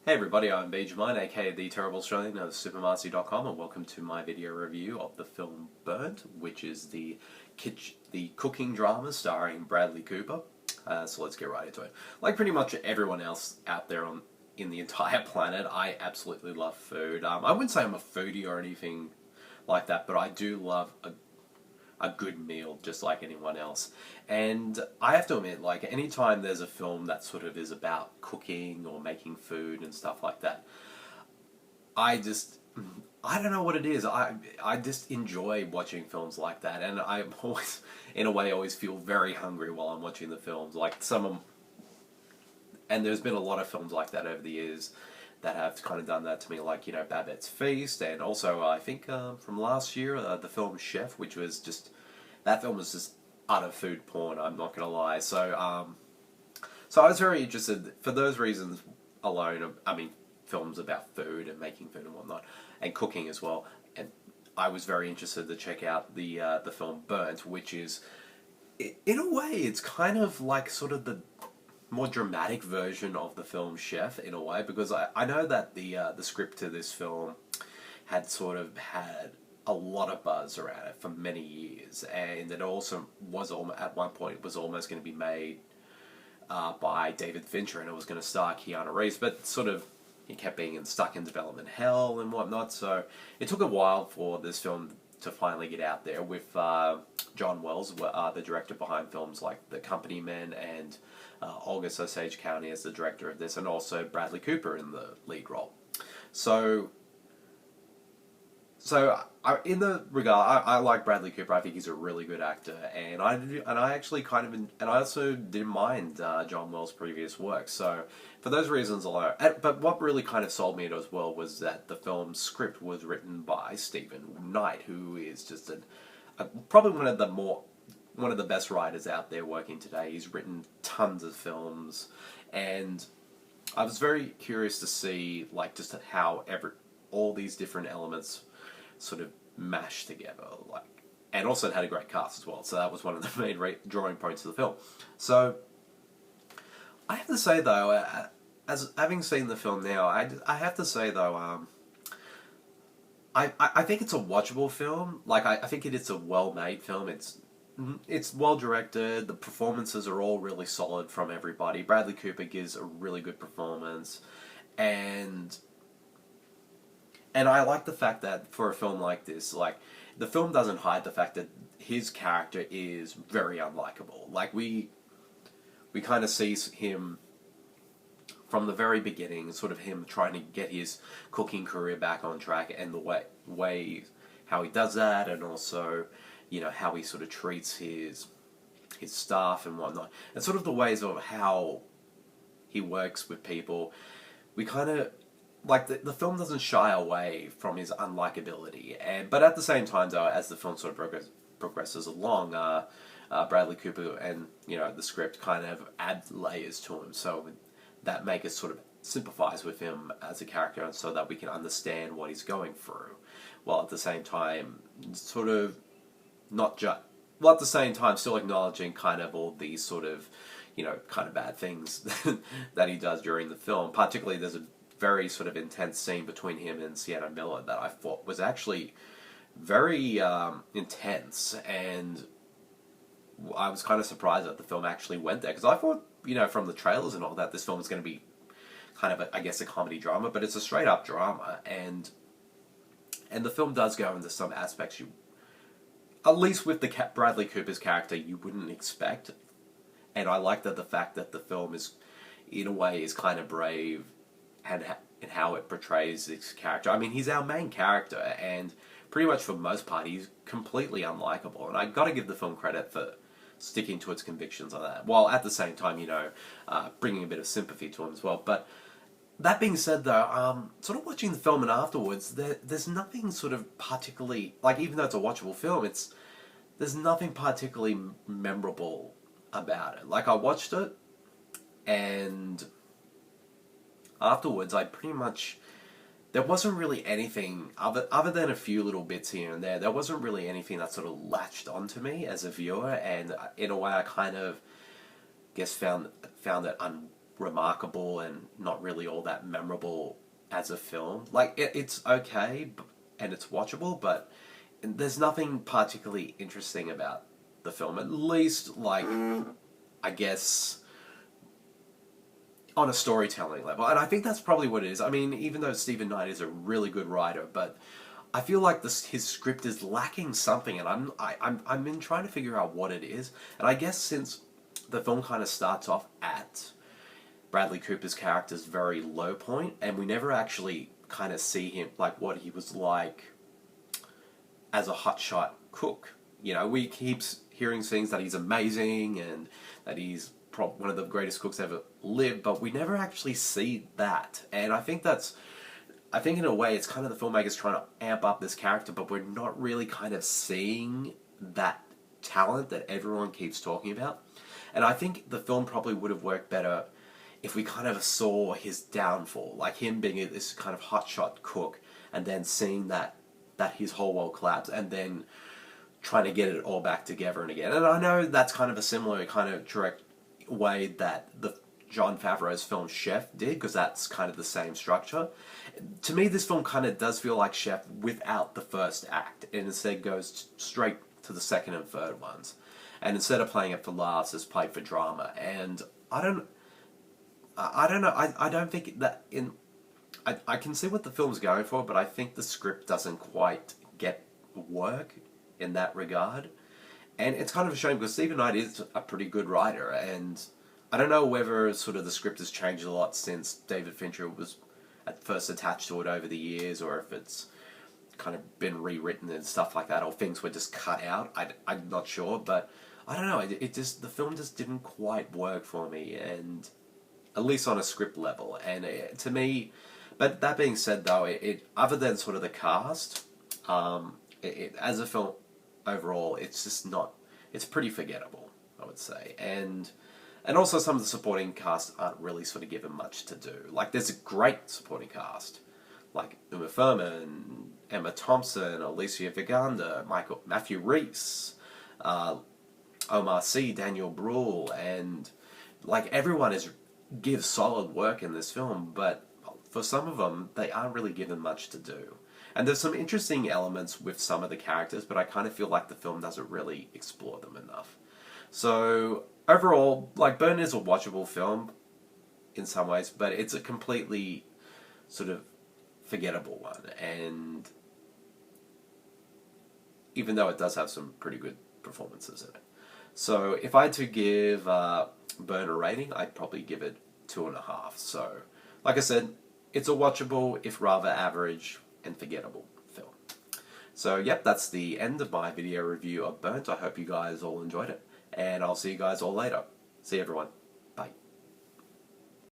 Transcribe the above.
Hey everybody, I'm Benjamin, aka The Terrible Australian of Scamarcio.com, and welcome to my video review of the film Burnt, which is the cooking drama starring Bradley Cooper. So let's get right into it. Like pretty much everyone else out there in the entire planet, I absolutely love food. I wouldn't say I'm a foodie or anything like that, but I do love a good meal just like anyone else. And I have to admit, like, anytime there's a film that sort of is about cooking or making food and stuff like that, I don't know what it is. I just enjoy watching films like that, and I always, in a way, always feel very hungry while I'm watching the films. Like and there's been a lot of films like that over the years that have kind of done that to me, like, you know, Babette's Feast, and also I think from last year, the film Chef, which was just, that film was just utter food porn, I'm not going to lie. So I was very interested, for those reasons alone, I mean, films about food and making food and whatnot, and cooking as well, and I was very interested to check out the film Burnt, which is, in a way, it's kind of like sort of the more dramatic version of the film Chef, in a way, because I know that the script to this film had sort of had a lot of buzz around it for many years, and it also was at one point it was almost going to be made by David Fincher, and it was going to star Keanu Rhys, but sort of he kept being stuck in development hell and whatnot, so it took a while for this film to finally get out there with John Wells, the director behind films like The Company Men and August Osage County as the director of this, and also Bradley Cooper in the lead role. So in the regard, I like Bradley Cooper. I think he's a really good actor, and I actually kind of, and I also didn't mind John Wells' previous work. So for those reasons alone, but what really kind of sold me it as well was that the film's script was written by Stephen Knight, who is just probably one of the best writers out there working today. He's written tons of films, and I was very curious to see, like, just how all these different elements sort of mashed together, like, and also it had a great cast as well. So that was one of the main drawing points of the film. So I have to say though, as having seen the film now, I have to say though, I think it's a watchable film. Like, I think it's a well-made film. It's well directed. The performances are all really solid from everybody. Bradley Cooper gives a really good performance, and I like the fact that for a film like this, like, the film doesn't hide the fact that his character is very unlikable. Like, we kind of see him from the very beginning, sort of him trying to get his cooking career back on track, and the way how he does that, and also, you know, how he sort of treats his staff and whatnot, and sort of the ways of how he works with people. We kind of, like, the film doesn't shy away from his unlikability, but at the same time though, as the film sort of progresses along, Bradley Cooper and, you know, the script kind of add layers to him, so that make us sort of sympathize with him as a character, and so that we can understand what he's going through, while at the same time sort of at the same time still acknowledging kind of all these sort of, you know, kind of bad things that he does during the film. Particularly, there's a very sort of intense scene between him and Sienna Miller that I thought was actually very intense, and I was kind of surprised that the film actually went there, because I thought, you know, from the trailers and all that, this film was going to be kind of, I guess, a comedy drama, but it's a straight up drama, and the film does go into some aspects at least with the Bradley Cooper's character, you wouldn't expect, and I like that the fact that the film is, in a way, is kind of brave, and how it portrays this character. I mean, he's our main character, and pretty much for the most part, he's completely unlikable, and I've got to give the film credit for sticking to its convictions on that, while at the same time, you know, bringing a bit of sympathy to him as well. But that being said though, sort of watching the film and afterwards, there's nothing sort of particularly, like, even though it's a watchable film, there's nothing particularly memorable about it. Like, I watched it, and afterwards, I pretty much, there wasn't really anything, other than a few little bits here and there wasn't really anything that sort of latched onto me as a viewer, and in a way I kind of guess found it remarkable and not really all that memorable as a film. Like, it's okay and it's watchable, but there's nothing particularly interesting about the film. At least, like, I guess, on a storytelling level. And I think that's probably what it is. I mean, even though Stephen Knight is a really good writer, but I feel like his script is lacking something, and I'm been trying to figure out what it is. And I guess since the film kind of starts off at Bradley Cooper's character's very low point, and we never actually kind of see him, like, what he was like as a hotshot cook. You know, we keep hearing things that he's amazing and that he's one of the greatest cooks ever lived, but we never actually see that. And I think in a way it's kind of the filmmakers trying to amp up this character, but we're not really kind of seeing that talent that everyone keeps talking about. And I think the film probably would have worked better if we kind of saw his downfall, like him being this kind of hotshot cook, and then seeing that his whole world collapse, and then trying to get it all back together and again. And I know that's kind of a similar kind of direct way that the Jon Favreau's film Chef did, because that's kind of the same structure. To me, this film kind of does feel like Chef without the first act, and instead goes straight to the second and third ones. And instead of playing it for laughs, it's played for drama. And I don't know. I don't think that I can see what the film's going for, but I think the script doesn't quite get work in that regard. And it's kind of a shame, because Stephen Knight is a pretty good writer, and I don't know whether sort of the script has changed a lot since David Fincher was at first attached to it over the years, or if it's kind of been rewritten and stuff like that, or things were just cut out. I'm not sure, but I don't know. The film just didn't quite work for me, and at least on a script level. And to me, but that being said, though, it other than sort of the cast, as a film overall, it's just not. It's pretty forgettable, I would say, and also some of the supporting cast aren't really sort of given much to do. Like, there's a great supporting cast, like Thurman, Emma Thompson, Alicia Vikander, Matthew Rhys, Omar C, Daniel Brühl, and like everyone gives solid work in this film, but for some of them, they aren't really given much to do. And there's some interesting elements with some of the characters, but I kind of feel like the film doesn't really explore them enough. So, overall, like, Burn is a watchable film in some ways, but it's a completely sort of forgettable one. And even though it does have some pretty good performances in it. So, if I had to give Burn a rating, I'd probably give it 2.5. So, like I said, it's a watchable, if rather average, and forgettable film. So, yep, that's the end of my video review of Burnt. I hope you guys all enjoyed it, and I'll see you guys all later. See you, everyone.